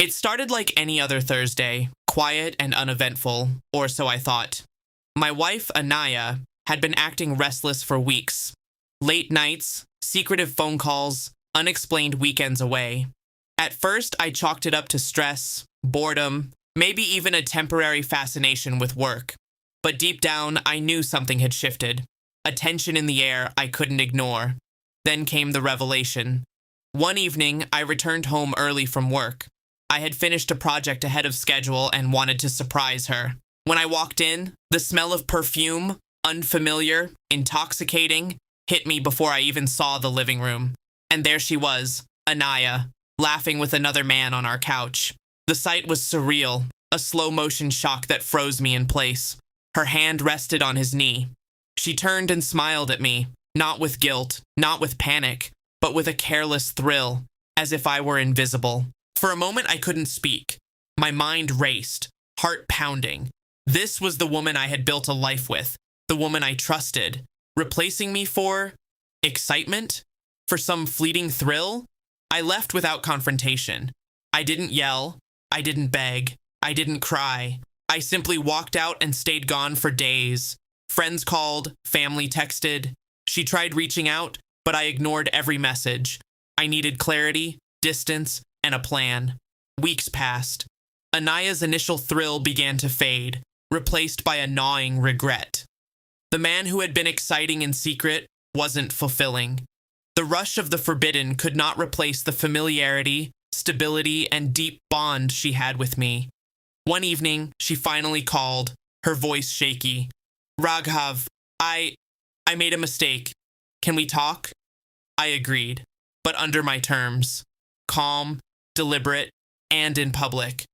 It started like any other Thursday, quiet and uneventful, or so I thought. My wife, Anaya, had been acting restless for weeks. Late nights, secretive phone calls, unexplained weekends away. At first, I chalked it up to stress, boredom, maybe even a temporary fascination with work. But deep down, I knew something had shifted. A tension in the air I couldn't ignore. Then came the revelation. One evening, I returned home early from work. I had finished a project ahead of schedule and wanted to surprise her. When I walked in, the smell of perfume, unfamiliar, intoxicating, hit me before I even saw the living room. And there she was, Anaya, laughing with another man on our couch. The sight was surreal, a slow-motion shock that froze me in place. Her hand rested on his knee. She turned and smiled at me, not with guilt, not with panic, but with a careless thrill, as if I were invisible. For a moment, I couldn't speak. My mind raced, heart pounding. This was the woman I had built a life with, the woman I trusted, replacing me for excitement? For some fleeting thrill? I left without confrontation. I didn't yell. I didn't beg. I didn't cry. I simply walked out and stayed gone for days. Friends called, family texted. She tried reaching out, but I ignored every message. I needed clarity, distance, and a plan. Weeks passed. Anaya's initial thrill began to fade, replaced by a gnawing regret. The man who had been exciting in secret wasn't fulfilling. The rush of the forbidden could not replace the familiarity, stability, and deep bond she had with me. One evening, she finally called, her voice shaky. Raghav, I made a mistake. Can we talk? I agreed, but under my terms. Calm, deliberate, and in public.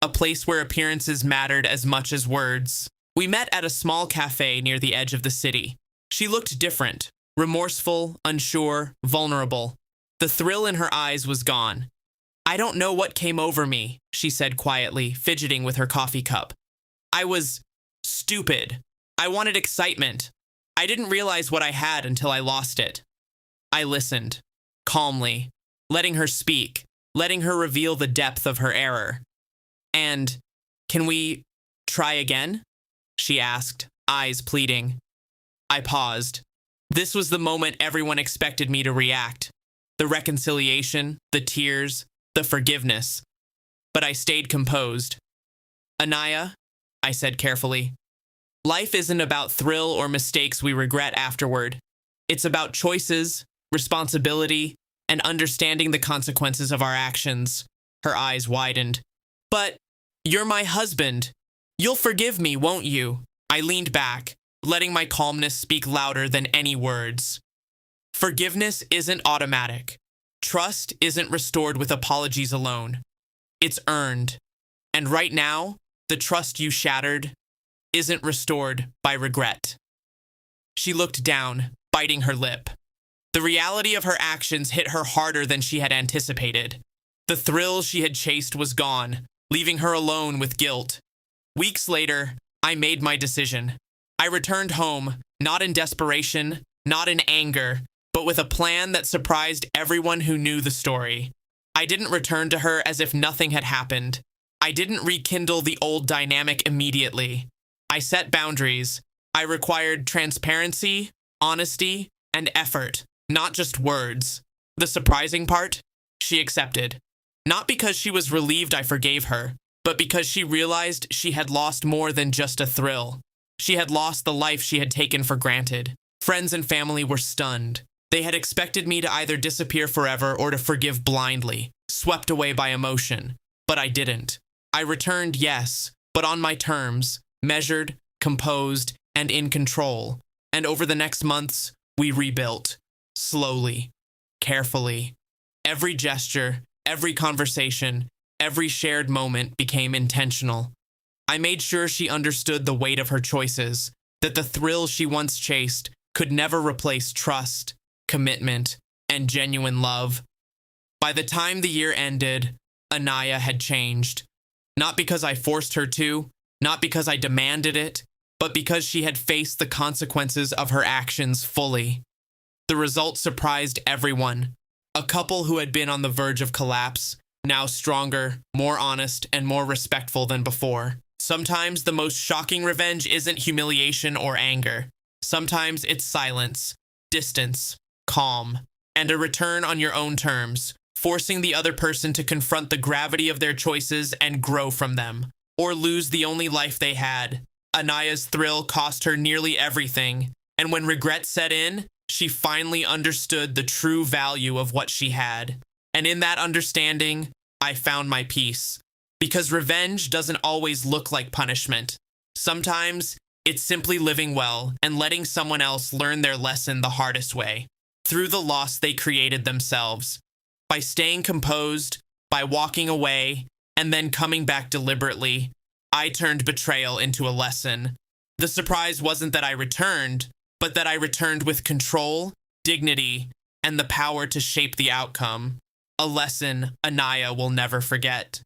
A place where appearances mattered as much as words. We met at a small cafe near the edge of the city. She looked different, remorseful, unsure, vulnerable. The thrill in her eyes was gone. I don't know what came over me, she said quietly, fidgeting with her coffee cup. I was stupid. I wanted excitement. I didn't realize what I had until I lost it. I listened, calmly, letting her speak, letting her reveal the depth of her error. And, can we try again? She asked, eyes pleading. I paused. This was the moment everyone expected me to react. The reconciliation, the tears, the forgiveness. But I stayed composed. Anaya, I said carefully, life isn't about thrill or mistakes we regret afterward. It's about choices, responsibility, and understanding the consequences of our actions. Her eyes widened. But you're my husband. You'll forgive me, won't you? I leaned back, letting my calmness speak louder than any words. Forgiveness isn't automatic. Trust isn't restored with apologies alone. It's earned. And right now, the trust you shattered isn't restored by regret. She looked down, biting her lip. The reality of her actions hit her harder than she had anticipated. The thrill she had chased was gone, leaving her alone with guilt. Weeks later, I made my decision. I returned home, not in desperation, not in anger, but with a plan that surprised everyone who knew the story. I didn't return to her as if nothing had happened. I didn't rekindle the old dynamic immediately. I set boundaries. I required transparency, honesty, and effort, not just words. The surprising part? She accepted. Not because she was relieved I forgave her, but because she realized she had lost more than just a thrill. She had lost the life she had taken for granted. Friends and family were stunned. They had expected me to either disappear forever or to forgive blindly, swept away by emotion. But I didn't. I returned, yes, but on my terms, measured, composed, and in control. And over the next months, we rebuilt. Slowly, carefully. Every gesture, every conversation, every shared moment became intentional. I made sure she understood the weight of her choices, that the thrill she once chased could never replace trust, commitment, and genuine love. By the time the year ended, Anaya had changed. Not because I forced her to, not because I demanded it, but because she had faced the consequences of her actions fully. The result surprised everyone. A couple who had been on the verge of collapse, now stronger, more honest, and more respectful than before. Sometimes the most shocking revenge isn't humiliation or anger. Sometimes it's silence, distance, calm, and a return on your own terms, forcing the other person to confront the gravity of their choices and grow from them, or lose the only life they had. Anaya's thrill cost her nearly everything, and when regret set in, she finally understood the true value of what she had. And in that understanding, I found my peace. Because revenge doesn't always look like punishment. Sometimes, it's simply living well and letting someone else learn their lesson the hardest way, through the loss they created themselves. By staying composed, by walking away, and then coming back deliberately, I turned betrayal into a lesson. The surprise wasn't that I returned, but that I returned with control, dignity, and the power to shape the outcome. A lesson Anaya will never forget.